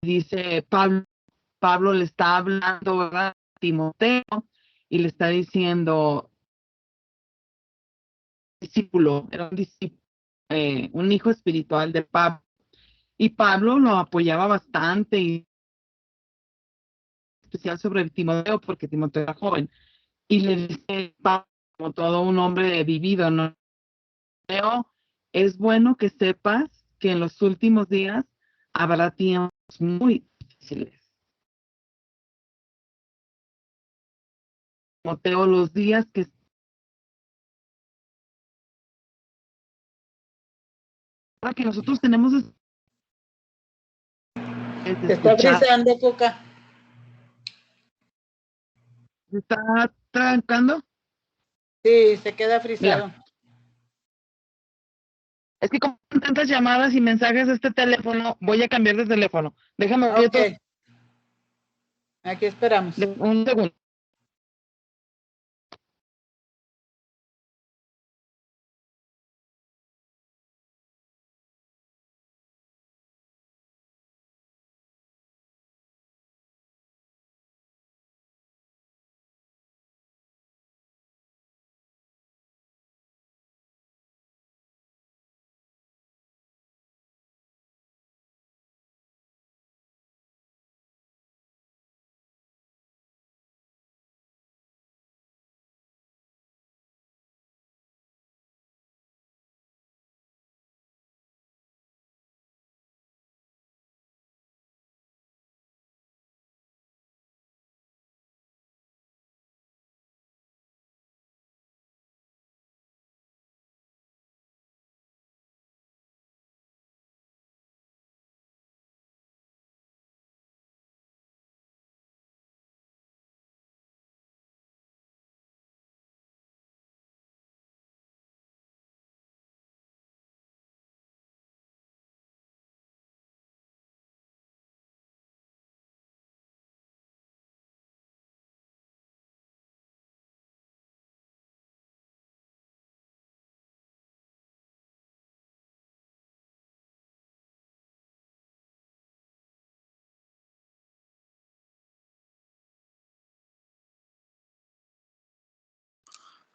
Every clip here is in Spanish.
dice Pablo le está hablando, ¿verdad?, a Timoteo, y le está diciendo, discípulo, era un discípulo, un hijo espiritual de Pablo, y Pablo lo apoyaba bastante, y especial sobre Timoteo, porque Timoteo era joven, y le dice Pablo, como todo un hombre vivido, ¿no? Timoteo, es bueno que sepas que en los últimos días habrá tiempos muy difíciles. Timoteo, los días que nosotros tenemos Te está frisando, Coca. ¿Se está trancando? Sí, se queda frisado. Mira, es que como tantas llamadas y mensajes de este teléfono, voy a cambiar de teléfono. Déjame Ok. Aquí esperamos. Un segundo.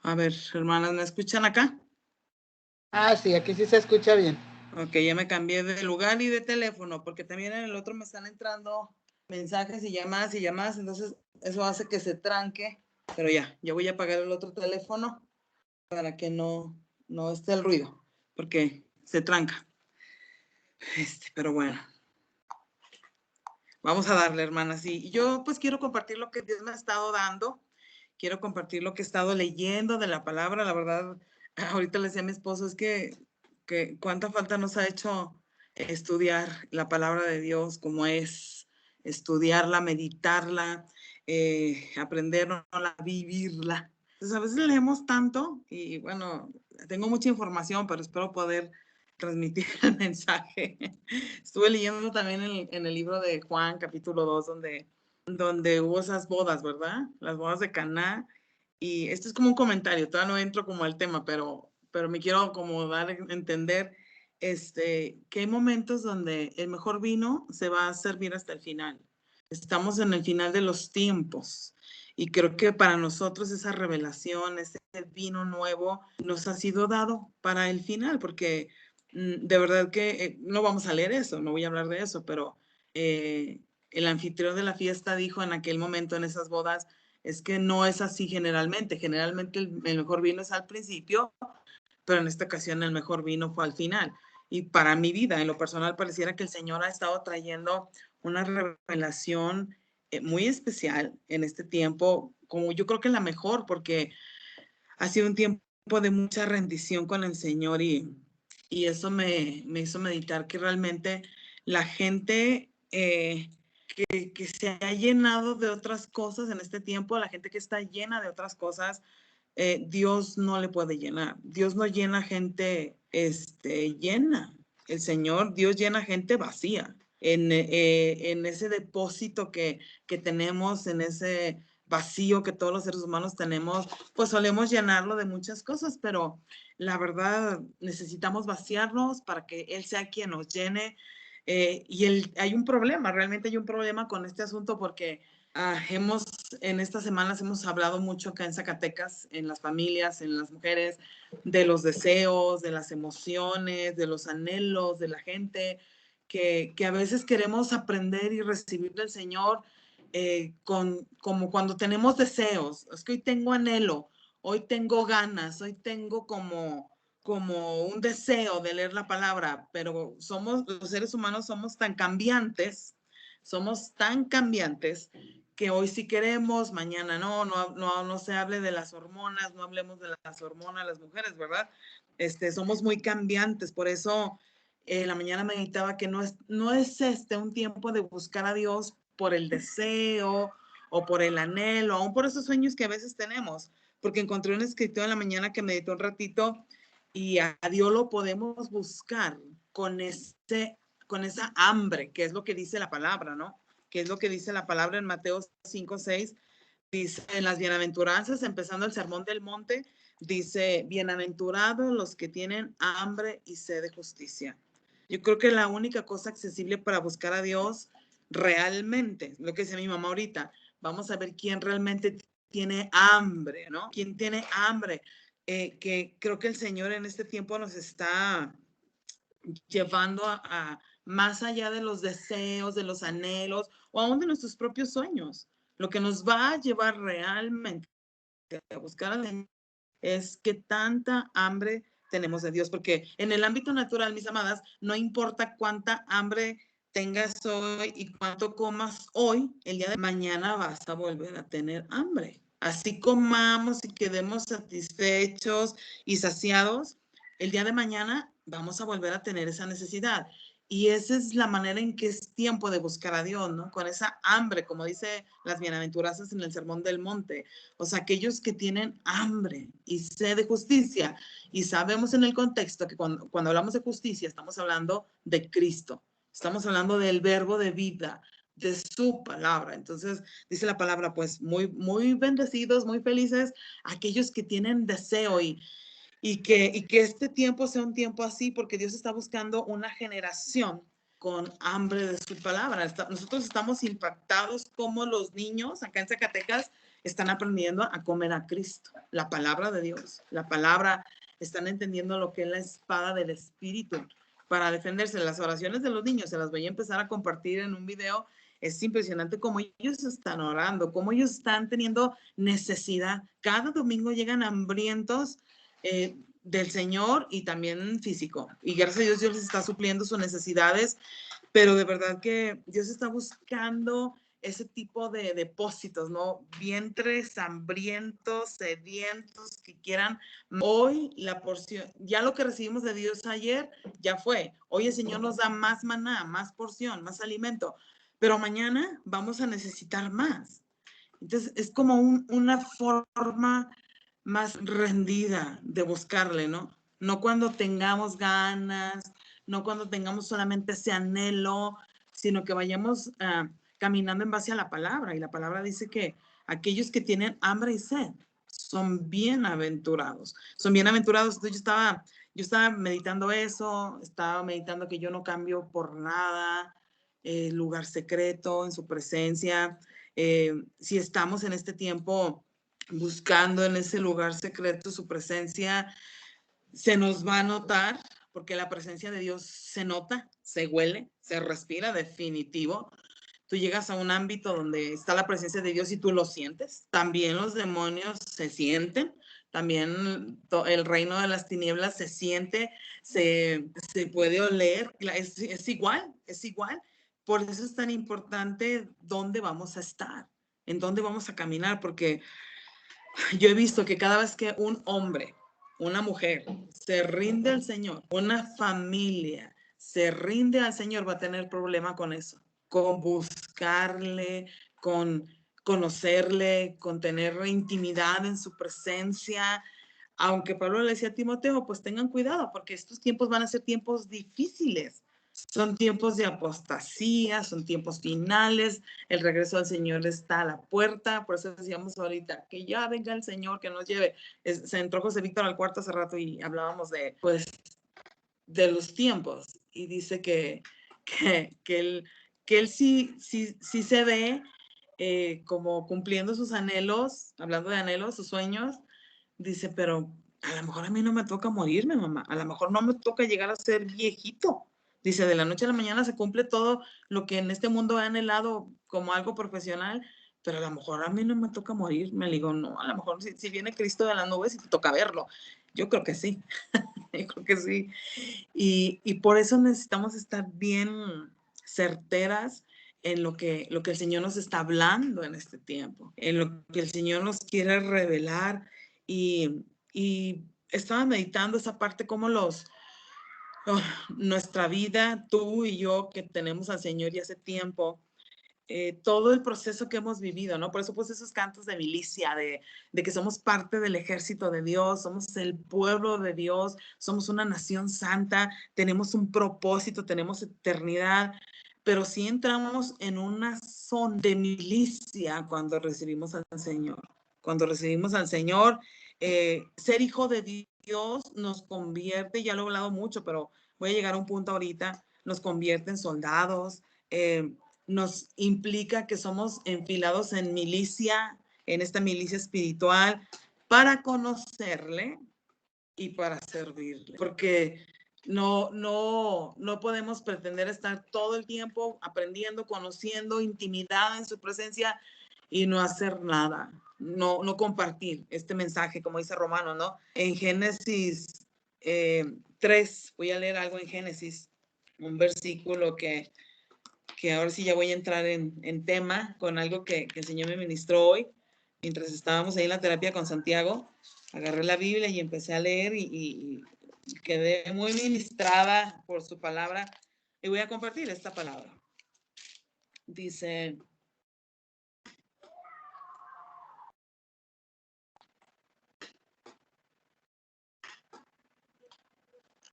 A ver, hermanas, ¿me escuchan acá? Ah, sí, aquí sí se escucha bien. Ok, ya me cambié de lugar y de teléfono, porque también en el otro me están entrando mensajes y llamadas, entonces eso hace que se tranque, pero ya voy a apagar el otro teléfono para que no esté el ruido, porque se tranca. Pero bueno, vamos a darle, hermanas. Y yo pues quiero compartir lo que Dios me ha estado dando, quiero compartir lo que he estado leyendo de la palabra. La verdad, ahorita le decía a mi esposo, es que cuánta falta nos ha hecho estudiar la palabra de Dios, como es, estudiarla, meditarla, aprenderla, vivirla. Entonces a veces leemos tanto y bueno, tengo mucha información, pero espero poder transmitir el mensaje. Estuve leyendo también en el libro de Juan, capítulo 2, donde hubo esas bodas, ¿verdad? Las bodas de Caná. Y esto es como un comentario, todavía no entro como al tema, pero me quiero como dar a entender que hay momentos donde el mejor vino se va a servir hasta el final. Estamos en el final de los tiempos y creo que para nosotros esa revelación, ese vino nuevo nos ha sido dado para el final, porque de verdad que no vamos a leer eso, no voy a hablar de eso, pero el anfitrión de la fiesta dijo en aquel momento en esas bodas, es que no es así generalmente el mejor vino es al principio, pero en esta ocasión el mejor vino fue al final. Y para mi vida, en lo personal, pareciera que el Señor ha estado trayendo una revelación muy especial en este tiempo, como yo creo que la mejor, porque ha sido un tiempo de mucha rendición con el Señor y eso me hizo meditar que realmente la gente que se ha llenado de otras cosas en este tiempo, la gente que está llena de otras cosas, Dios no le puede llenar. Dios no llena gente llena. El Señor, Dios llena gente vacía. En ese depósito que tenemos, en ese vacío que todos los seres humanos tenemos, pues solemos llenarlo de muchas cosas, pero la verdad necesitamos vaciarnos para que Él sea quien nos llene. Hay un problema, realmente hay un problema con este asunto porque en estas semanas hemos hablado mucho acá en Zacatecas, en las familias, en las mujeres, de los deseos, de las emociones, de los anhelos de la gente, que a veces queremos aprender y recibir del Señor como cuando tenemos deseos. Es que hoy tengo anhelo, hoy tengo ganas, hoy tengo como un deseo de leer la palabra, pero los seres humanos somos tan cambiantes que hoy sí queremos, mañana no se hable de las hormonas, no hablemos de las hormonas las mujeres, ¿verdad? Somos muy cambiantes, por eso la mañana meditaba que no es un tiempo de buscar a Dios por el deseo o por el anhelo, aún por esos sueños que a veces tenemos, porque encontré un escritor en la mañana que meditó un ratito y a Dios lo podemos buscar con esa hambre, que es lo que dice la palabra, ¿no? Que es lo que dice la palabra en Mateo 5:6. Dice en las bienaventuranzas, empezando el sermón del monte, dice, bienaventurados los que tienen hambre y sed de justicia. Yo creo que la única cosa accesible para buscar a Dios realmente, lo que dice mi mamá ahorita, vamos a ver quién realmente tiene hambre, ¿no? ¿Quién tiene hambre? Que creo que el Señor en este tiempo nos está llevando a más allá de los deseos, de los anhelos o aún de nuestros propios sueños. Lo que nos va a llevar realmente a buscar a Dios es que tanta hambre tenemos de Dios, porque en el ámbito natural, mis amadas, no importa cuánta hambre tengas hoy y cuánto comas hoy, el día de mañana vas a volver a tener hambre. Así comamos y quedemos satisfechos y saciados, el día de mañana vamos a volver a tener esa necesidad. Y esa es la manera en que es tiempo de buscar a Dios, ¿no? Con esa hambre, como dice las bienaventuranzas en el Sermón del Monte. O sea, aquellos que tienen hambre y sed de justicia. Y sabemos en el contexto que cuando hablamos de justicia, estamos hablando de Cristo. Estamos hablando del verbo de vida, de su palabra. Entonces, dice la palabra, pues, muy, muy bendecidos, muy felices, aquellos que tienen deseo y que este tiempo sea un tiempo así, porque Dios está buscando una generación con hambre de su palabra. Nosotros estamos impactados como los niños acá en Zacatecas están aprendiendo a comer a Cristo, la palabra de Dios, la palabra, están entendiendo lo que es la espada del Espíritu para defenderse. Las oraciones de los niños se las voy a empezar a compartir en un video. Es impresionante cómo ellos están orando, cómo ellos están teniendo necesidad. Cada domingo llegan hambrientos del Señor y también físico. Y gracias a Dios les está supliendo sus necesidades, pero de verdad que Dios está buscando ese tipo de depósitos, ¿no? Vientres hambrientos, sedientos, que quieran. Hoy la porción, ya lo que recibimos de Dios ayer, ya fue. Hoy el Señor nos da más maná, más porción, más alimento, pero mañana vamos a necesitar más. Entonces, es como una forma más rendida de buscarle, ¿no? No cuando tengamos ganas, no cuando tengamos solamente ese anhelo, sino que vayamos caminando en base a la palabra. Y la palabra dice que aquellos que tienen hambre y sed son bienaventurados. Son bienaventurados. Entonces yo estaba meditando eso, estaba meditando que yo no cambio por nada, lugar secreto, en su presencia. Si estamos en este tiempo buscando en ese lugar secreto su presencia, se nos va a notar, porque la presencia de Dios se nota, se huele, se respira, definitivo. Tú llegas a un ámbito donde está la presencia de Dios y tú lo sientes. También los demonios se sienten, también el reino de las tinieblas se siente, se puede oler, es igual, es igual. Por eso es tan importante dónde vamos a estar, en dónde vamos a caminar, porque yo he visto que cada vez que un hombre, una mujer se rinde al Señor, una familia se rinde al Señor, va a tener problema con eso, con buscarle, con conocerle, con tener intimidad en su presencia. Aunque Pablo le decía a Timoteo, pues tengan cuidado, porque estos tiempos van a ser tiempos difíciles. Son tiempos de apostasía, son tiempos finales, el regreso del Señor está a la puerta, por eso decíamos ahorita, que ya venga el Señor, que nos lleve. Se entró José Víctor al cuarto hace rato y hablábamos de, pues, de los tiempos, y dice que que él sí se ve como cumpliendo sus anhelos, hablando de anhelos, sus sueños. Dice, pero a lo mejor a mí no me toca morirme, mamá. A lo mejor no me toca llegar a ser viejito. Dice, de la noche a la mañana se cumple todo lo que en este mundo he anhelado como algo profesional, pero a lo mejor a mí no me toca morir. Me digo, no, a lo mejor si viene Cristo de las nubes y te toca verlo. Yo creo que sí. Yo creo que sí. Y por eso necesitamos estar bien certeras en lo que el Señor nos está hablando en este tiempo, en lo que el Señor nos quiere revelar. Y estaba meditando esa parte como nuestra vida, tú y yo que tenemos al Señor y hace tiempo, todo el proceso que hemos vivido, ¿no? Por eso puse esos cantos de milicia, de que somos parte del ejército de Dios, somos el pueblo de Dios, somos una nación santa, tenemos un propósito, tenemos eternidad, pero sí entramos en una zona de milicia cuando recibimos al Señor. Cuando recibimos al Señor, ser hijo de Dios nos convierte, ya lo he hablado mucho, pero voy a llegar a un punto ahorita, nos convierte en soldados, nos implica que somos enfilados en milicia, en esta milicia espiritual, para conocerle y para servirle. Porque no podemos pretender estar todo el tiempo aprendiendo, conociendo, intimidad en su presencia y no hacer nada, no compartir este mensaje, como dice Romano, ¿no? En Génesis 3, voy a leer algo en Génesis, un versículo que ahora sí ya voy a entrar en tema con algo que el Señor me ministró hoy. Mientras estábamos ahí en la terapia con Santiago, agarré la Biblia y empecé a leer y quedé muy ministrada por su palabra. Y voy a compartir esta palabra. Dice,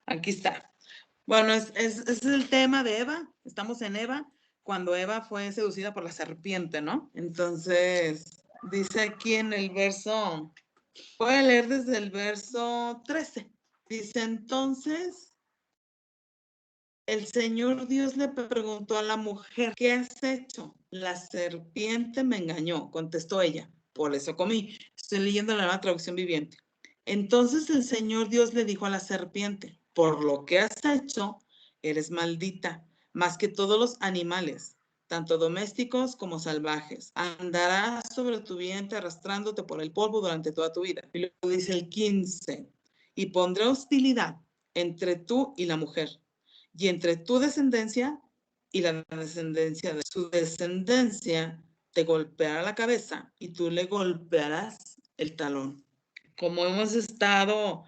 aquí está. Bueno, es el tema de Eva. Estamos en Eva, cuando Eva fue seducida por la serpiente, ¿no? Entonces, dice aquí en el verso, voy a leer desde el verso 13. Dice, entonces, el Señor Dios le preguntó a la mujer, ¿qué has hecho? La serpiente me engañó, contestó ella, por eso comí. Estoy leyendo la Nueva Traducción Viviente. Entonces el Señor Dios le dijo a la serpiente, por lo que has hecho, eres maldita, más que todos los animales, tanto domésticos como salvajes. Andarás sobre tu vientre arrastrándote por el polvo durante toda tu vida. Y luego dice el 15, y pondré hostilidad entre tú y la mujer, y entre tu descendencia y la descendencia de su descendencia, te golpeará la cabeza y tú le golpearás el talón. Como hemos estado,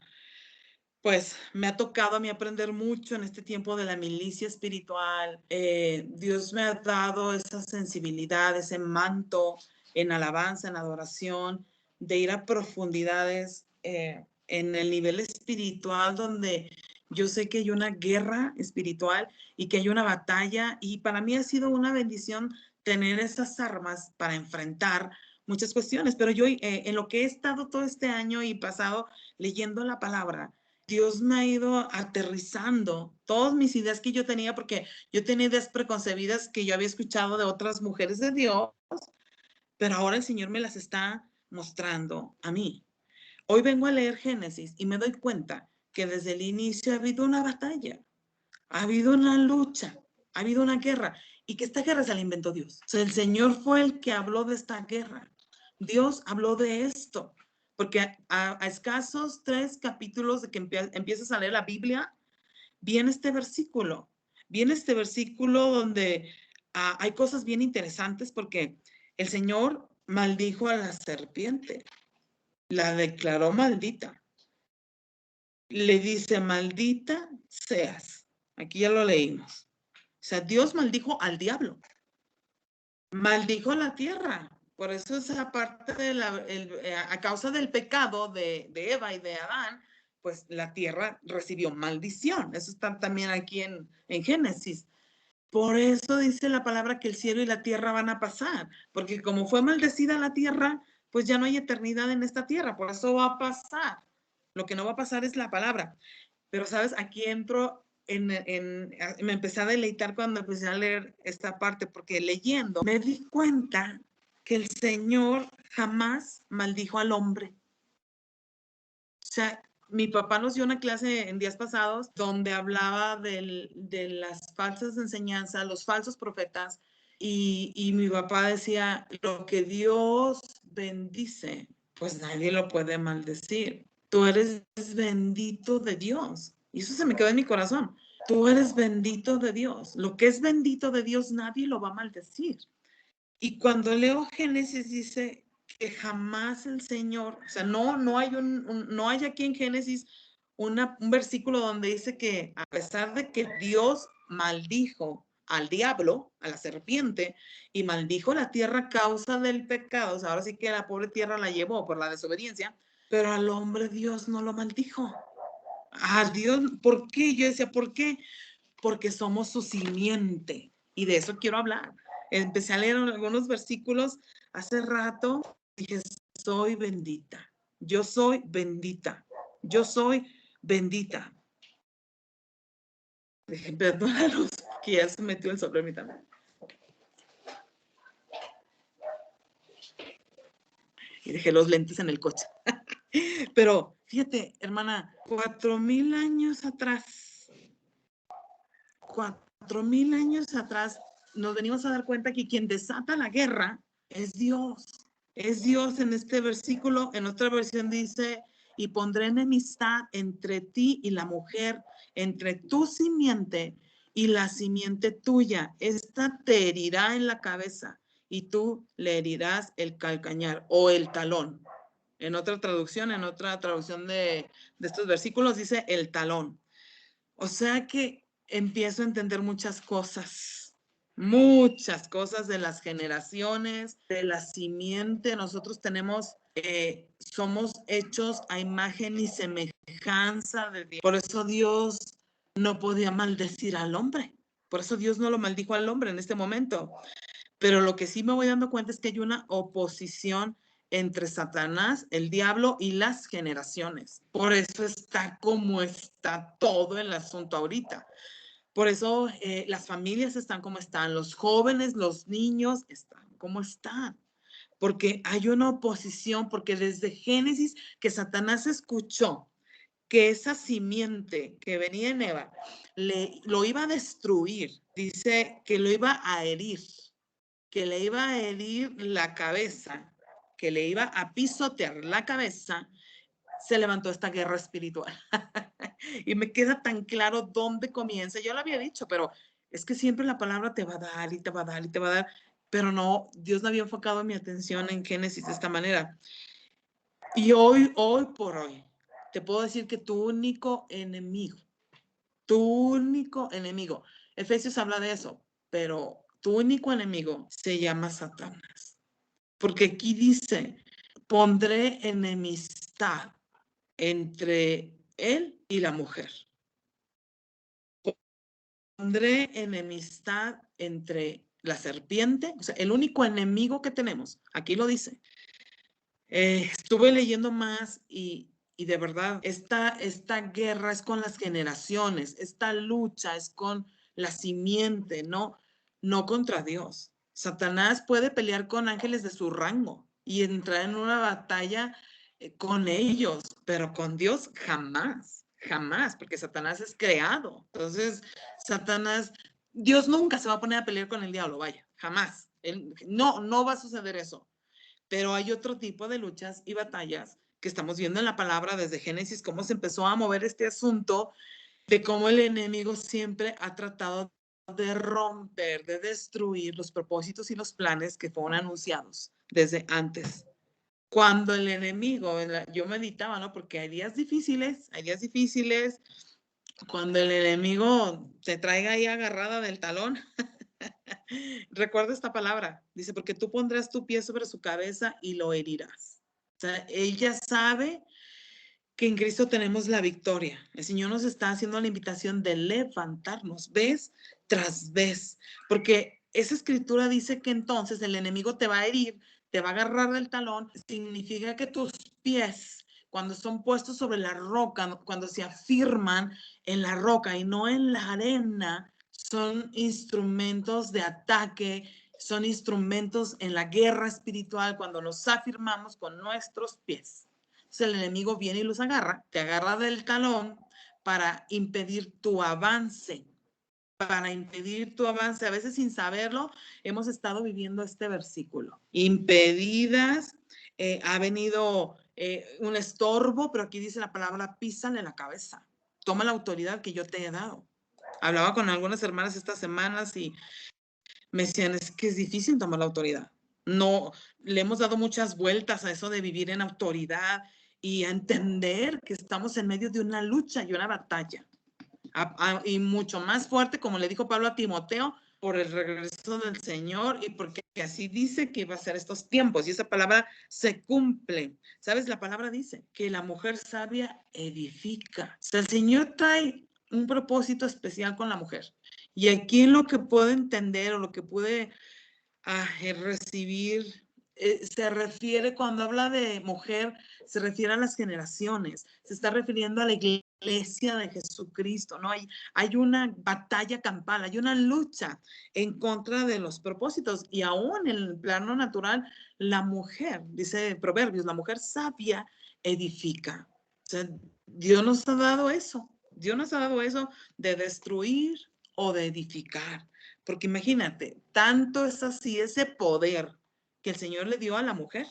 pues me ha tocado a mí aprender mucho en este tiempo de la milicia espiritual. Dios me ha dado esa sensibilidad, ese manto en alabanza, en adoración, de ir a profundidades en el nivel espiritual donde yo sé que hay una guerra espiritual y que hay una batalla, y para mí ha sido una bendición tener esas armas para enfrentar muchas cuestiones, pero yo en lo que he estado todo este año y pasado leyendo la palabra, Dios me ha ido aterrizando todas mis ideas que yo tenía, porque yo tenía ideas preconcebidas que yo había escuchado de otras mujeres de Dios, pero ahora el Señor me las está mostrando a mí. Hoy vengo a leer Génesis y me doy cuenta que desde el inicio ha habido una batalla, ha habido una lucha, ha habido una guerra, y que esta guerra se la inventó Dios. O sea, el Señor fue el que habló de esta guerra. Dios habló de esto, porque a escasos 3 capítulos de que empiezas a leer la Biblia, viene este versículo donde hay cosas bien interesantes, porque el Señor maldijo a la serpiente, la declaró maldita. Le dice, maldita seas. Aquí ya lo leímos. O sea, Dios maldijo al diablo. Maldijo la tierra. Por eso esa parte a causa del pecado de Eva y de Adán, pues la tierra recibió maldición. Eso está también aquí en Génesis. Por eso dice la palabra que el cielo y la tierra van a pasar, porque como fue maldecida la tierra, pues ya no hay eternidad en esta tierra, por eso va a pasar. Lo que no va a pasar es la palabra. Pero, ¿sabes? Aquí entro me empecé a deleitar cuando empecé a leer esta parte, porque leyendo me di cuenta que el Señor jamás maldijo al hombre. O sea, mi papá nos dio una clase en días pasados donde hablaba de las falsas enseñanzas, los falsos profetas, y mi papá decía, lo que Dios bendice, pues nadie lo puede maldecir. Tú eres bendito de Dios. Y eso se me quedó en mi corazón. Tú eres bendito de Dios. Lo que es bendito de Dios, nadie lo va a maldecir. Y cuando leo Génesis dice que jamás el Señor, o sea, no hay aquí en Génesis un versículo donde dice que a pesar de que Dios maldijo al diablo, a la serpiente, y maldijo la tierra a causa del pecado, o sea, ahora sí que la pobre tierra la llevó por la desobediencia, pero al hombre Dios no lo maldijo. A Dios, ¿por qué? Yo decía, ¿por qué? Porque somos su simiente. Y de eso quiero hablar. Empecé a leer algunos versículos hace rato. Dije, soy bendita. Yo soy bendita. Yo soy bendita. Dije, perdónalos, que ya se metió el sol en mí también. Y dejé los lentes en el coche. Pero fíjate, hermana, 4,000 años atrás, 4,000 años atrás, nos venimos a dar cuenta que quien desata la guerra es Dios. Es Dios en este versículo. En otra versión dice, y pondré enemistad entre ti y la mujer, entre tu simiente y la simiente tuya. Esta te herirá en la cabeza y tú le herirás el calcañar o el talón. En otra traducción de estos versículos dice el talón. O sea que empiezo a entender muchas cosas de las generaciones, de la simiente. Nosotros somos hechos a imagen y semejanza de Dios. Por eso Dios no podía maldecir al hombre. Por eso Dios no lo maldijo al hombre en este momento. Pero lo que sí me voy dando cuenta es que hay una oposición entre Satanás, el diablo y las generaciones. Por eso está como está todo el asunto ahorita. Por eso las familias están como están, los jóvenes, los niños están como están. Porque hay una oposición, porque desde Génesis que Satanás escuchó que esa simiente que venía en Eva lo iba a destruir, dice que lo iba a herir, que le iba a herir la cabeza, que le iba a pisotear la cabeza, se levantó esta guerra espiritual. Y me queda tan claro dónde comienza. Yo lo había dicho, pero es que siempre la palabra te va a dar y te va a dar y te va a dar, pero no, Dios no había enfocado mi atención en Génesis de esta manera. Y hoy por hoy, te puedo decir que tu único enemigo, Efesios habla de eso, pero tu único enemigo se llama Satanás. Porque aquí dice, pondré enemistad entre él y la mujer. Pondré enemistad entre la serpiente, o sea, el único enemigo que tenemos, aquí lo dice. Estuve leyendo más y de verdad, esta guerra es con las generaciones, esta lucha es con la simiente, no contra Dios. Satanás puede pelear con ángeles de su rango y entrar en una batalla con ellos, pero con Dios jamás, jamás, porque Satanás es creado. Entonces, Dios nunca se va a poner a pelear con el diablo, vaya, jamás. No va a suceder eso. Pero hay otro tipo de luchas y batallas que estamos viendo en la palabra desde Génesis, cómo se empezó a mover este asunto de cómo el enemigo siempre ha tratado de romper, de destruir los propósitos y los planes que fueron anunciados desde antes. Cuando el enemigo, yo meditaba, ¿no? Porque hay días difíciles, cuando el enemigo te traiga ahí agarrada del talón. Recuerda esta palabra, dice, porque tú pondrás tu pie sobre su cabeza y lo herirás. O sea, ella sabe que en Cristo tenemos la victoria. El Señor nos está haciendo la invitación de levantarnos vez tras vez, porque esa escritura dice que entonces el enemigo te va a herir, te va a agarrar del talón, significa que tus pies cuando son puestos sobre la roca, cuando se afirman en la roca y no en la arena, son instrumentos de ataque, son instrumentos en la guerra espiritual cuando nos afirmamos con nuestros pies. Entonces el enemigo viene y los agarra, te agarra del talón para impedir tu avance. Para impedir tu avance, a veces sin saberlo, hemos estado viviendo este versículo. Impedidas, ha venido un estorbo, pero aquí dice la palabra, písale la cabeza. Toma la autoridad que yo te he dado. Hablaba con algunas hermanas estas semanas y me decían, es que es difícil tomar la autoridad. No, le hemos dado muchas vueltas a eso de vivir en autoridad y a entender que estamos en medio de una lucha y una batalla. Y mucho más fuerte, como le dijo Pablo a Timoteo, por el regreso del Señor y porque así dice que va a ser estos tiempos y esa palabra se cumple. ¿Sabes? La palabra dice que la mujer sabia edifica. O sea, el Señor trae un propósito especial con la mujer. Y aquí en lo que puedo entender o lo que pude recibir, se refiere, cuando habla de mujer, se refiere a las generaciones, se está refiriendo a la iglesia de Jesucristo, ¿no? Hay una batalla campal, hay una lucha en contra de los propósitos y aún en el plano natural, la mujer, dice Proverbios, la mujer sabia edifica. O sea, Dios nos ha dado eso, Dios nos ha dado eso de destruir o de edificar. Porque imagínate, tanto es así ese poder que el Señor le dio a la mujer,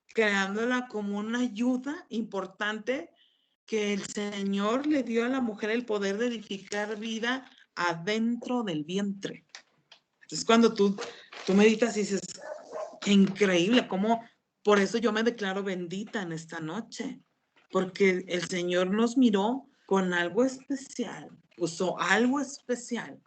creándola como una ayuda importante, que el Señor le dio a la mujer el poder de edificar vida adentro del vientre. Entonces cuando tú meditas y dices, qué increíble, cómo, por eso yo me declaro bendita en esta noche, porque el Señor nos miró con algo especial, usó algo especial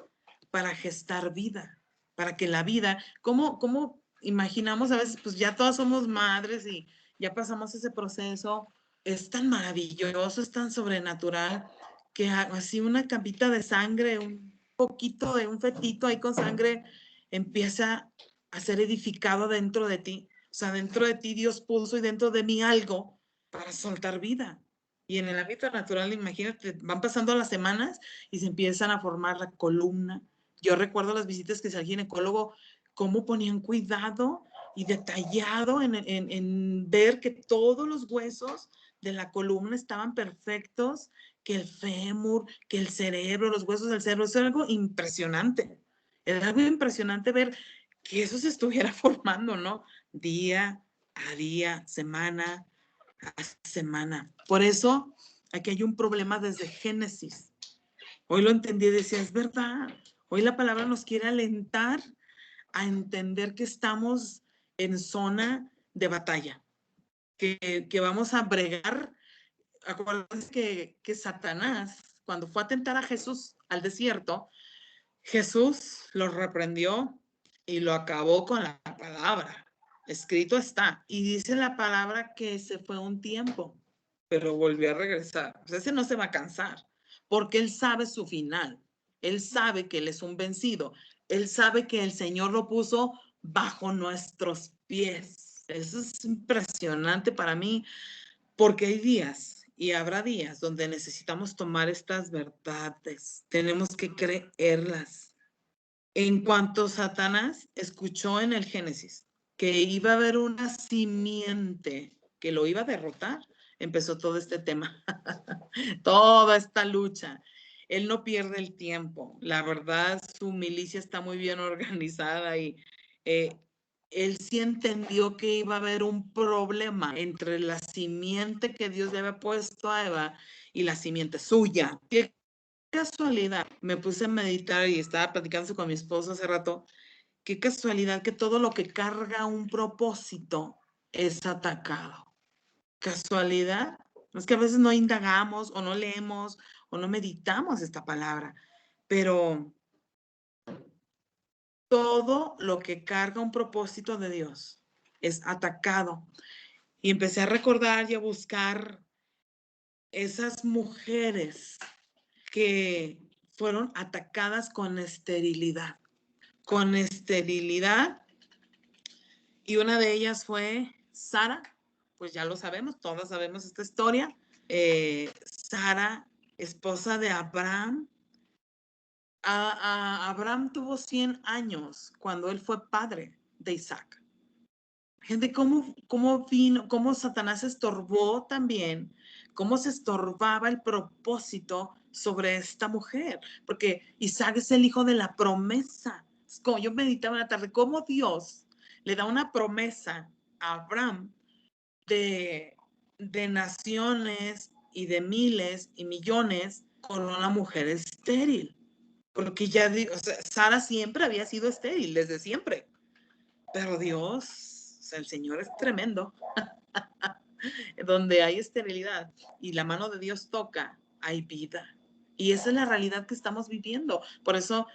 para gestar vida, para que la vida, ¿cómo imaginamos a veces? Pues ya todas somos madres y ya pasamos ese proceso, es tan maravilloso, es tan sobrenatural, que así una capita de sangre, un poquito de un fetito ahí con sangre, empieza a ser edificado dentro de ti. O sea, dentro de ti Dios puso y dentro de mí algo para soltar vida. Y en el ámbito natural, imagínate, van pasando las semanas y se empiezan a formar la columna. Yo recuerdo las visitas que hacía el ginecólogo, cómo ponían cuidado y detallado en ver que todos los huesos de la columna estaban perfectos, que el fémur, que el cerebro, los huesos del cerebro, eso era algo impresionante. Era algo impresionante ver que eso se estuviera formando, ¿no? Día a día, semana a semana. Por eso, aquí hay un problema desde Génesis. Hoy lo entendí y decía, es verdad. Hoy la palabra nos quiere alentar a entender que estamos en zona de batalla, que vamos a bregar. Acuérdense que Satanás, cuando fue a tentar a Jesús al desierto, Jesús lo reprendió y lo acabó con la palabra. Escrito está. Y dice la palabra que se fue un tiempo, pero volvió a regresar. O sea, ese no se va a cansar, porque él sabe su final. Él sabe que él es un vencido. Él sabe que el Señor lo puso bajo nuestros pies. Eso es impresionante para mí, porque hay días y habrá días donde necesitamos tomar estas verdades. Tenemos que creerlas. En cuanto Satanás escuchó en el Génesis que iba a haber una simiente que lo iba a derrotar, empezó todo este tema, toda esta lucha. Él no pierde el tiempo. La verdad, su milicia está muy bien organizada y él sí entendió que iba a haber un problema entre la simiente que Dios le había puesto a Eva y la simiente suya. ¿Qué casualidad? Me puse a meditar y estaba platicando con mi esposo hace rato. Qué casualidad que todo lo que carga un propósito es atacado. ¿Casualidad? Es que a veces no indagamos o no leemos o no meditamos esta palabra, pero todo lo que carga un propósito de Dios es atacado. Y empecé a recordar y a buscar esas mujeres que fueron atacadas con esterilidad. Con esterilidad. Y una de ellas fue Sara, pues ya lo sabemos, todas sabemos esta historia. Sara, esposa de Abraham. Abraham tuvo 100 años cuando él fue padre de Isaac. Gente, ¿cómo vino, cómo Satanás estorbó también, cómo se estorbaba el propósito sobre esta mujer? Porque Isaac es el hijo de la promesa. Es como yo meditaba en la tarde, cómo Dios le da una promesa a Abraham de naciones y de miles y millones con una mujer estéril. Porque ya digo, o sea, Sara siempre había sido estéril, desde siempre. Pero Dios, o sea, el Señor es tremendo. Donde hay esterilidad y la mano de Dios toca, hay vida. Y esa es la realidad que estamos viviendo. Por eso,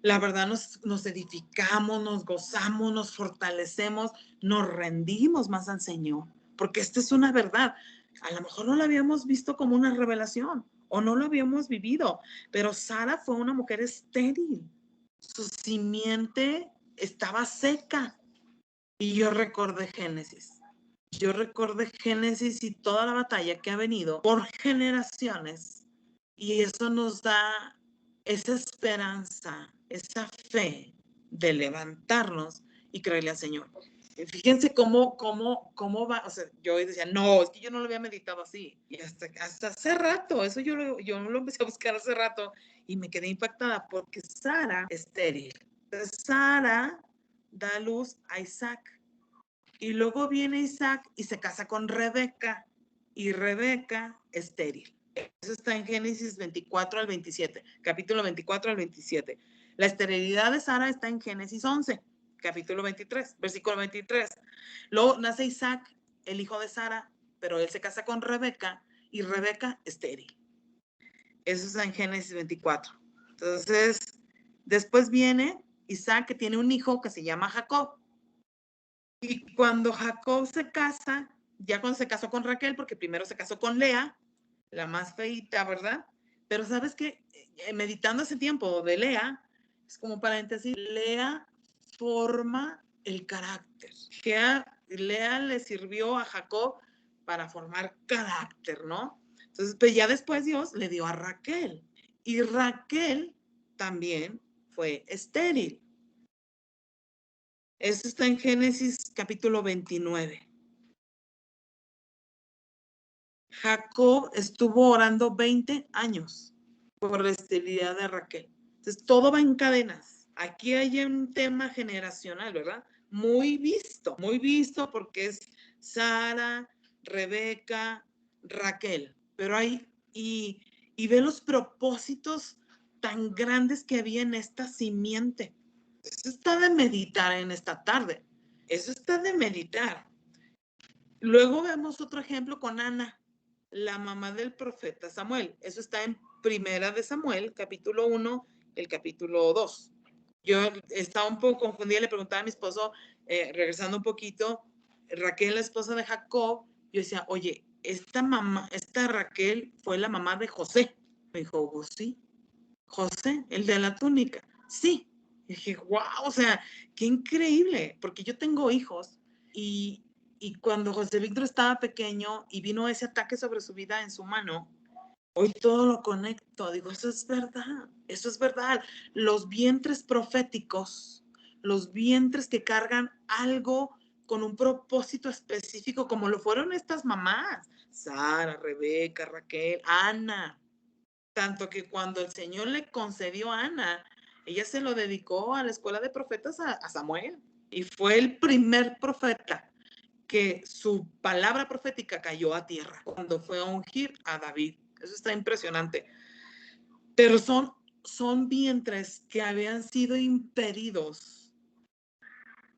la verdad, nos edificamos, nos gozamos, nos fortalecemos, nos rendimos más al Señor. Porque esta es una verdad. A lo mejor no la habíamos visto como una revelación o no lo habíamos vivido, pero Sara fue una mujer estéril. Su simiente estaba seca. Y yo recordé Génesis. Yo recordé Génesis y toda la batalla que ha venido por generaciones. Y eso nos da esa esperanza, esa fe de levantarnos y creerle al Señor. Fíjense cómo va, o sea, yo decía, no, es que yo no lo había meditado así. Y hasta hace rato, eso yo lo empecé a buscar hace rato y me quedé impactada porque Sara es estéril. Sara da a luz a Isaac. Y luego viene Isaac y se casa con Rebeca. Y Rebeca estéril. Eso está en Génesis 24 al 27, capítulo 24 al 27. La esterilidad de Sara está en Génesis 11, capítulo 23, versículo 23. Luego nace Isaac, el hijo de Sara, pero él se casa con Rebeca y Rebeca estéril. Eso está en Génesis 24. Entonces, después viene Isaac, que tiene un hijo que se llama Jacob. Y cuando Jacob se casa, ya cuando se casó con Raquel, porque primero se casó con Lea, la más feita, ¿verdad? Pero sabes que meditando ese tiempo de Lea, es como paréntesis, Lea forma el carácter. Lea le sirvió a Jacob para formar carácter, ¿no? Entonces, pues ya después Dios le dio a Raquel. Y Raquel también fue estéril. Eso está en Génesis capítulo 29. Jacob estuvo orando 20 años por la esterilidad de Raquel. Entonces, todo va en cadenas. Aquí hay un tema generacional, ¿verdad? Muy visto porque es Sara, Rebeca, Raquel. Pero hay, y ve los propósitos tan grandes que había en esta simiente. Eso está de meditar en esta tarde. Eso está de meditar. Luego vemos otro ejemplo con Ana, la mamá del profeta Samuel. Eso está en Primera de Samuel, capítulo 1, el capítulo 2. Yo estaba un poco confundida, le preguntaba a mi esposo, regresando un poquito, Raquel, la esposa de Jacob, yo decía, oye, esta Raquel fue la mamá de José. Me dijo, oh, sí. José, el de la túnica. Sí. Y dije, wow, o sea, qué increíble, porque yo tengo hijos y cuando José Víctor estaba pequeño y vino ese ataque sobre su vida en su mano, hoy todo lo conecto, digo, eso es verdad, eso es verdad. Los vientres proféticos, los vientres que cargan algo con un propósito específico, como lo fueron estas mamás, Sara, Rebeca, Raquel, Ana. Tanto que cuando el Señor le concedió a Ana, ella se lo dedicó a la escuela de profetas a Samuel. Y fue el primer profeta que su palabra profética cayó a tierra cuando fue a ungir a David. Eso está impresionante. Pero son vientres que habían sido impedidos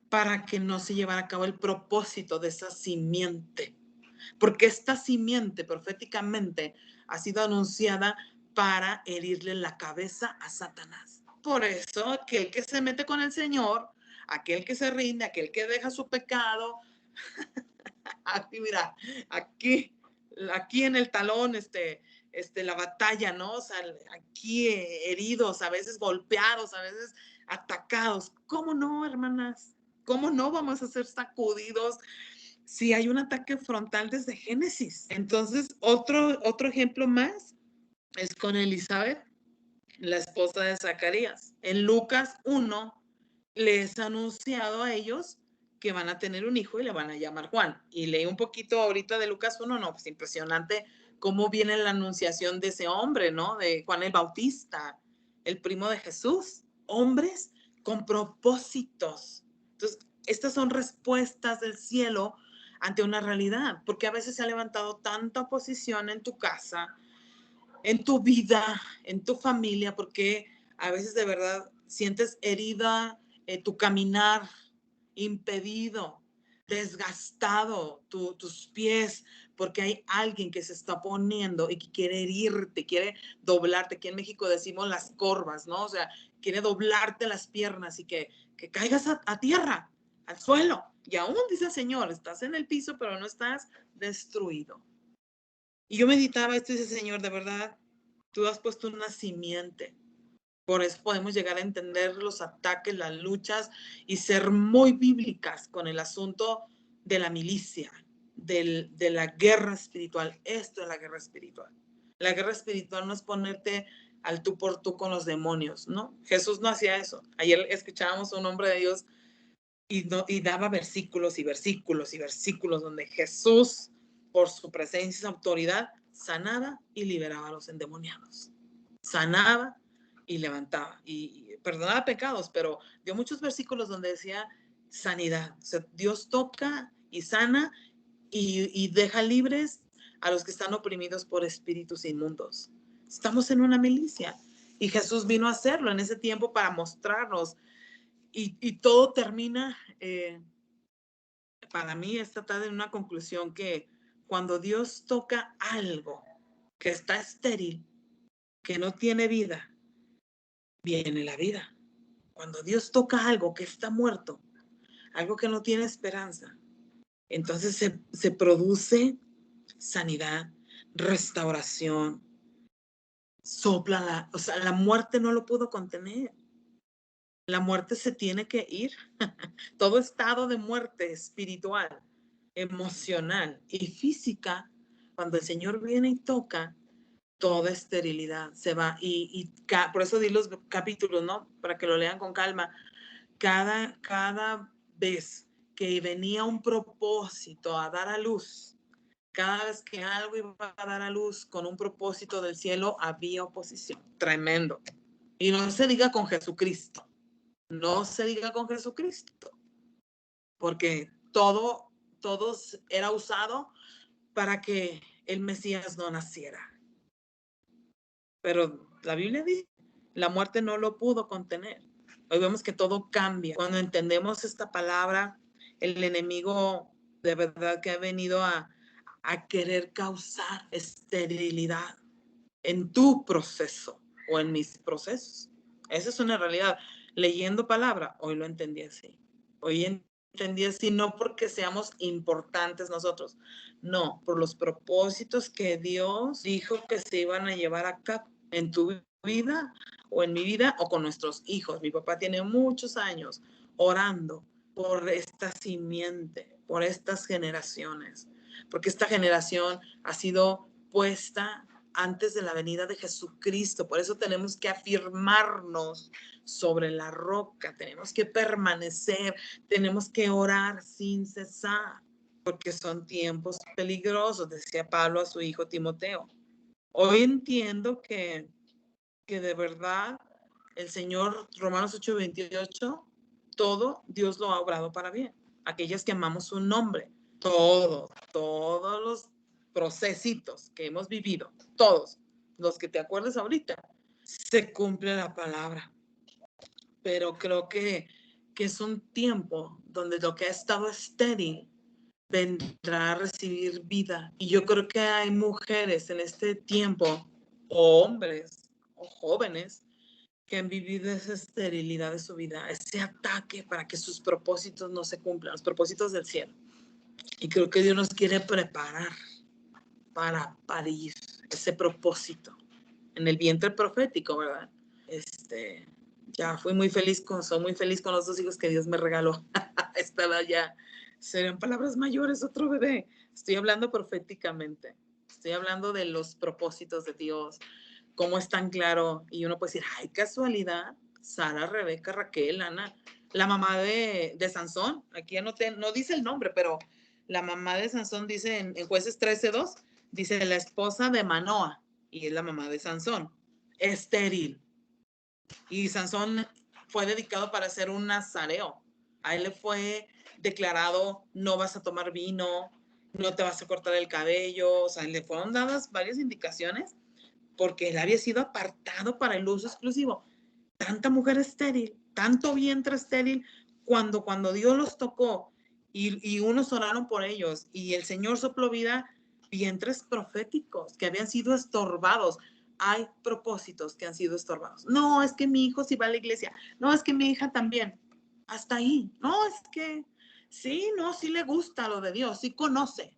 para que no se llevara a cabo el propósito de esa simiente. Porque esta simiente proféticamente ha sido anunciada para herirle la cabeza a Satanás. Por eso, aquel que se mete con el Señor, aquel que se rinde, aquel que deja su pecado, aquí, mira, aquí en el talón, la batalla, ¿no? O sea, aquí heridos, a veces golpeados, a veces atacados. ¿Cómo no, hermanas? ¿Cómo no vamos a ser sacudidos? si hay un ataque frontal desde Génesis. Entonces, otro ejemplo más es con Elizabeth, la esposa de Zacarías. En Lucas 1 les ha anunciado a ellos que van a tener un hijo y le van a llamar Juan. Y leí un poquito ahorita de Lucas 1, no, pues impresionante cómo viene la anunciación de ese hombre, ¿no? De Juan el Bautista, el primo de Jesús. Hombres con propósitos. Entonces, estas son respuestas del cielo ante una realidad, porque a veces se ha levantado tanta oposición en tu casa, en tu vida, en tu familia, porque a veces de verdad sientes herida tu caminar, impedido, desgastado tus pies, porque hay alguien que se está oponiendo y que quiere herirte, quiere doblarte. Aquí en México decimos las corvas, ¿no? O sea, quiere doblarte las piernas y que caigas a tierra, al suelo. Y aún dice el Señor, estás en el piso, pero no estás destruido. Y yo meditaba esto y dice, Señor, de verdad, tú has puesto una simiente. Por eso podemos llegar a entender los ataques, las luchas y ser muy bíblicas con el asunto de la milicia, de la guerra espiritual. Esto es la guerra espiritual. La guerra espiritual no es ponerte al tú por tú con los demonios, ¿no? Jesús no hacía eso. Ayer escuchábamos a un hombre de Dios y daba versículos y versículos y versículos donde Jesús, por su presencia y su autoridad, sanaba y liberaba a los endemoniados. Sanaba y levantaba y perdonaba pecados, pero dio muchos versículos donde decía sanidad. O sea, Dios toca y sana y deja libres a los que están oprimidos por espíritus inmundos. Estamos en una milicia y Jesús vino a hacerlo en ese tiempo para mostrarnos y todo termina para mí esta tarde en una conclusión que cuando Dios toca algo que está estéril, que no tiene vida, viene la vida. Cuando Dios toca algo que está muerto, algo que no tiene esperanza, entonces se produce sanidad, restauración, sopla o sea, la muerte no lo pudo contener. La muerte se tiene que ir. Todo estado de muerte espiritual, emocional y física, cuando el Señor viene y toca, toda esterilidad se va. Por eso di los capítulos, ¿no? Para que lo lean con calma. Cada vez que venía un propósito a dar a luz, cada vez que algo iba a dar a luz con un propósito del cielo, había oposición. Tremendo. Y no se diga con Jesucristo. No se diga con Jesucristo. Porque todo era usado para que el Mesías no naciera. Pero la Biblia dice, la muerte no lo pudo contener. Hoy vemos que todo cambia. Cuando entendemos esta palabra, el enemigo de verdad que ha venido a querer causar esterilidad en tu proceso o en mis procesos. Esa es una realidad. Leyendo palabra, hoy lo entendí así. Hoy entendí así, no porque seamos importantes nosotros, no, por los propósitos que Dios dijo que se iban a llevar a cabo en tu vida o en mi vida o con nuestros hijos. Mi papá tiene muchos años orando por esta simiente, por estas generaciones, porque esta generación ha sido puesta antes de la venida de Jesucristo. Por eso tenemos que afirmarnos sobre la roca, tenemos que permanecer, tenemos que orar sin cesar, porque son tiempos peligrosos, decía Pablo a su hijo Timoteo. Hoy entiendo que de verdad el Señor, Romanos 8:28, todo Dios lo ha obrado para bien. Aquellas que amamos su nombre, todos los procesitos que hemos vivido, todos los que te acuerdes ahorita, se cumple la palabra. Pero creo que es un tiempo donde lo que ha estado estéril vendrá a recibir vida. Y yo creo que hay mujeres en este tiempo, o hombres, o jóvenes, que han vivido esa esterilidad de su vida, ese ataque para que sus propósitos no se cumplan, los propósitos del cielo. Y creo que Dios nos quiere preparar para parir ese propósito en el vientre profético, ¿verdad? Ya soy muy feliz con los 2 hijos que Dios me regaló. Estaba ya Serían palabras mayores, otro bebé. Estoy hablando proféticamente. Estoy hablando de los propósitos de Dios, cómo es tan claro. Y uno puede decir, ay, casualidad, Sara, Rebeca, Raquel, Ana, la mamá de Sansón. Aquí no dice el nombre, pero la mamá de Sansón dice en Jueces 13:2, dice la esposa de Manoa, y es la mamá de Sansón, estéril. Y Sansón fue dedicado para ser un nazareo. A él le fue declarado, no vas a tomar vino, no te vas a cortar el cabello. O sea, le fueron dadas varias indicaciones porque él había sido apartado para el uso exclusivo. Tanta mujer estéril, tanto vientre estéril, cuando Dios los tocó y unos oraron por ellos y el Señor sopló vida, vientres proféticos que habían sido estorbados. Hay propósitos que han sido estorbados. No, es que mi hijo sí va a la iglesia. No, es que mi hija también. Hasta ahí. No, es que sí, no, sí le gusta lo de Dios, sí conoce.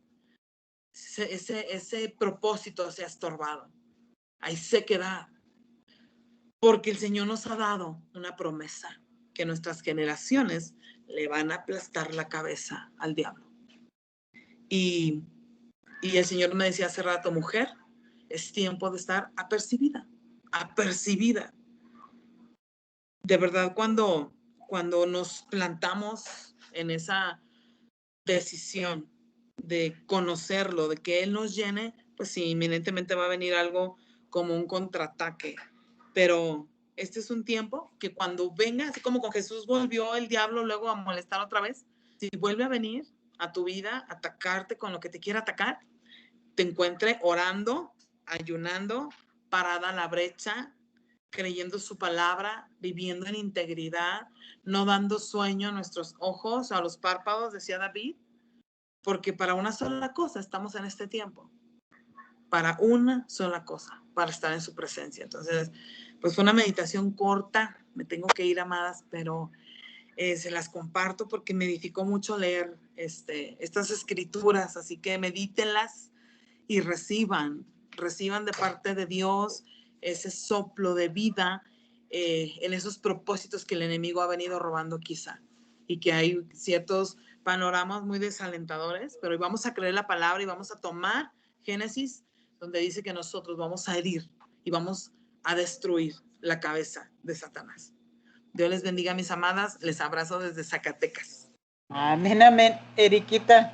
Ese propósito se ha estorbado. Hay sequedad. Porque el Señor nos ha dado una promesa que nuestras generaciones le van a aplastar la cabeza al diablo. Y el Señor me decía hace rato, mujer, es tiempo de estar apercibida. De verdad, cuando nos plantamos en esa decisión de conocerlo, de que Él nos llene, pues sí, inminentemente va a venir algo como un contraataque. Pero este es un tiempo que cuando venga, así como con Jesús volvió el diablo luego a molestar otra vez, si vuelve a venir a tu vida, a atacarte con lo que te quiera atacar, te encuentre orando, ayunando, parada a la brecha, creyendo su palabra, viviendo en integridad, no dando sueño a nuestros ojos, a los párpados, decía David, porque para una sola cosa estamos en este tiempo, para una sola cosa, para estar en su presencia. Entonces, pues fue una meditación corta, me tengo que ir, amadas, pero se las comparto porque me edificó mucho leer estas escrituras, así que medítenlas y reciban de parte de Dios ese soplo de vida en esos propósitos que el enemigo ha venido robando quizá, y que hay ciertos panoramas muy desalentadores, pero hoy vamos a creer la palabra y vamos a tomar Génesis, donde dice que nosotros vamos a herir y vamos a destruir la cabeza de Satanás. Dios les bendiga, mis amadas. Les abrazo desde Zacatecas. Amén, amén. Eriquita,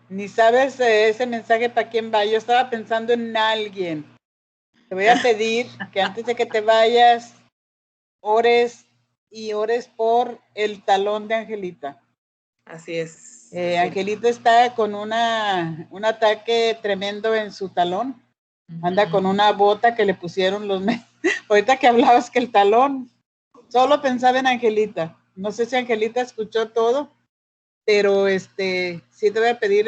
ni sabes ese mensaje para quién va. Yo estaba pensando en alguien. Te voy a pedir que antes de que te vayas, ores por el talón de Angelita. Así es. Angelita está con un ataque tremendo en su talón. Anda con una bota que le pusieron los ahorita que hablabas que el talón, solo pensaba en Angelita. No sé si Angelita escuchó todo, pero sí te voy a pedir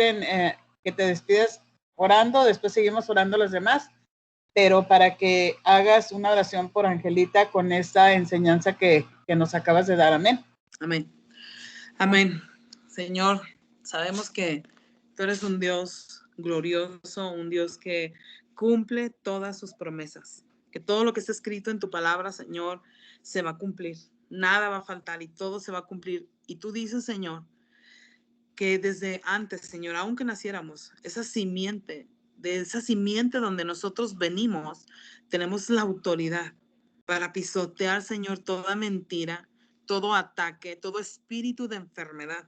que te despidas orando, después seguimos orando los demás, pero para que hagas una oración por Angelita con esta enseñanza que nos acabas de dar. Amén. Amén. Amén. Señor, sabemos que tú eres un Dios glorioso, un Dios que cumple todas sus promesas, que todo lo que está escrito en tu palabra, Señor, se va a cumplir. Nada va a faltar y todo se va a cumplir. Y tú dices, Señor, que desde antes, Señor, aunque naciéramos, de esa simiente donde nosotros venimos, tenemos la autoridad para pisotear, Señor, toda mentira, todo ataque, todo espíritu de enfermedad.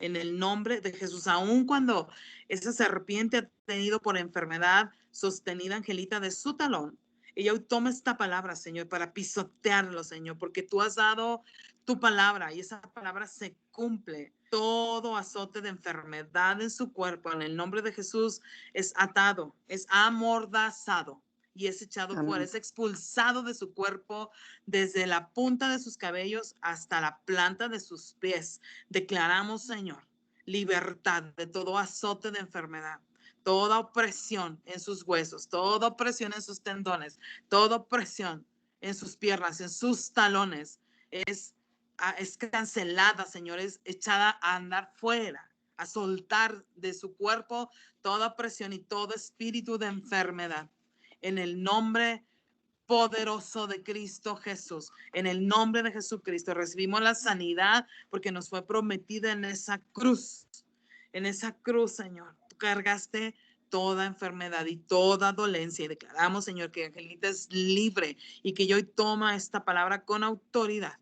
En el nombre de Jesús, aun cuando esa serpiente ha tenido por enfermedad sostenida, Angelita, de su talón, ella hoy toma esta palabra, Señor, para pisotearlo, Señor, porque tú has dado tu palabra y esa palabra se cumple. Todo azote de enfermedad en su cuerpo, en el nombre de Jesús, es atado, es amordazado y es echado fuera, es expulsado de su cuerpo desde la punta de sus cabellos hasta la planta de sus pies. Declaramos, Señor, libertad de todo azote de enfermedad, toda opresión en sus huesos, toda opresión en sus tendones, toda opresión en sus piernas, en sus talones, es cancelada, Señor, es echada a andar fuera, a soltar de su cuerpo toda opresión y todo espíritu de enfermedad. En el nombre poderoso de Cristo Jesús. En el nombre de Jesucristo recibimos la sanidad porque nos fue prometida en esa cruz. En esa cruz, Señor, tú cargaste toda enfermedad y toda dolencia. Y declaramos, Señor, que Angelita es libre y que hoy toma esta palabra con autoridad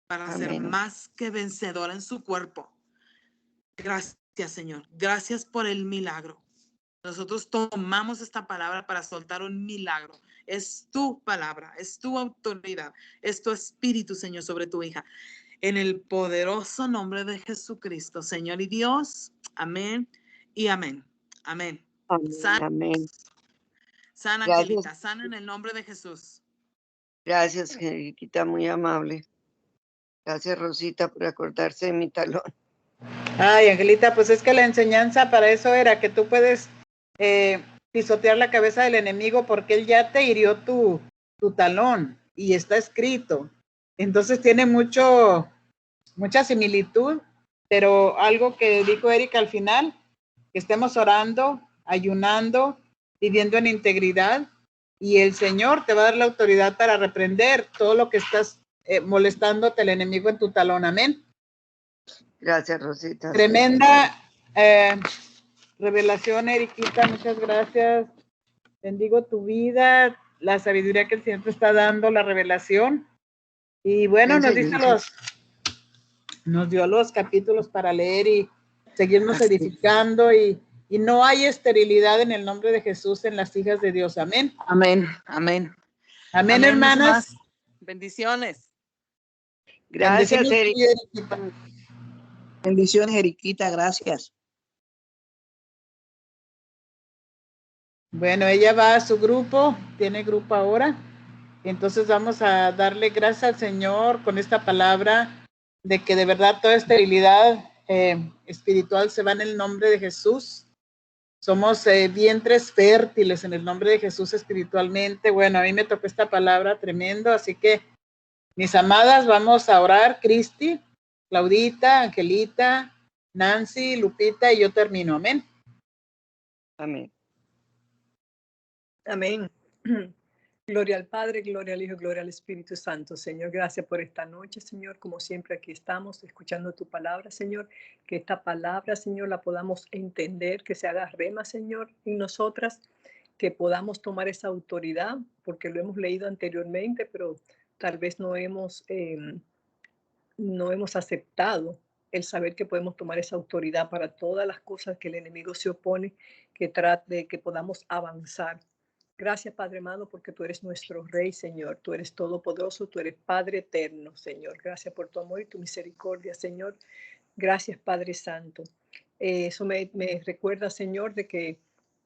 para ser Amén. más que vencedora en su cuerpo. Gracias, Señor. Gracias por el milagro. Nosotros tomamos esta palabra para soltar un milagro. Es tu palabra, es tu autoridad, es tu espíritu, Señor, sobre tu hija. En el poderoso nombre de Jesucristo, Señor y Dios. Amén y amén. Amén. Amén. Sana, Amén. sana, Gracias. Angelita, sana en el nombre de Jesús. Gracias, Angeliquita, muy amable. Gracias, Rosita, por acordarse de mi talón. Ay, Angelita, pues es que la enseñanza para eso era que tú puedes pisotear la cabeza del enemigo porque él ya te hirió tu talón y está escrito. Entonces tiene mucha similitud, pero algo que dijo Erika al final, que estemos orando, ayunando, viviendo en integridad, y el Señor te va a dar la autoridad para reprender todo lo que estás molestándote el enemigo en tu talón. Amén. Gracias, Rosita. Tremenda revelación, Eriquita, muchas gracias. Bendigo tu vida, la sabiduría que el Señor te está dando, la revelación. Y bueno, nos dio los capítulos para leer y seguirnos edificando y no hay esterilidad en el nombre de Jesús en las hijas de Dios. Amén. Amén, amén. Amén, hermanas. Bendiciones. Gracias, Bendiciones, Erika. Bendiciones, Eriquita, gracias. Bueno, ella va a su grupo, tiene grupo ahora. Entonces vamos a darle gracias al Señor con esta palabra de que de verdad toda esterilidad espiritual se va en el nombre de Jesús. Somos vientres fértiles en el nombre de Jesús espiritualmente. Bueno, a mí me tocó esta palabra tremendo, así que mis amadas, vamos a orar. Cristi, Claudita, Angelita, Nancy, Lupita y yo termino. Amén. Amén. Amén. Gloria al Padre, gloria al Hijo, gloria al Espíritu Santo. Señor, gracias por esta noche, Señor. Como siempre aquí estamos escuchando tu palabra, Señor. Que esta palabra, Señor, la podamos entender, que se haga rema, Señor, en nosotras, que podamos tomar esa autoridad, porque lo hemos leído anteriormente, pero tal vez no hemos aceptado el saber que podemos tomar esa autoridad para todas las cosas que el enemigo se opone, que trate que podamos avanzar. Gracias, Padre amado, porque tú eres nuestro Rey, Señor. Tú eres todopoderoso, tú eres Padre eterno, Señor. Gracias por tu amor y tu misericordia, Señor. Gracias, Padre Santo. Eso me recuerda, Señor, de que,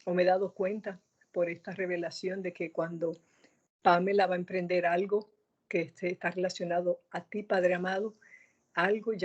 o me he dado cuenta por esta revelación de que cuando Pamela va a emprender algo que está relacionado a ti, Padre amado, algo ya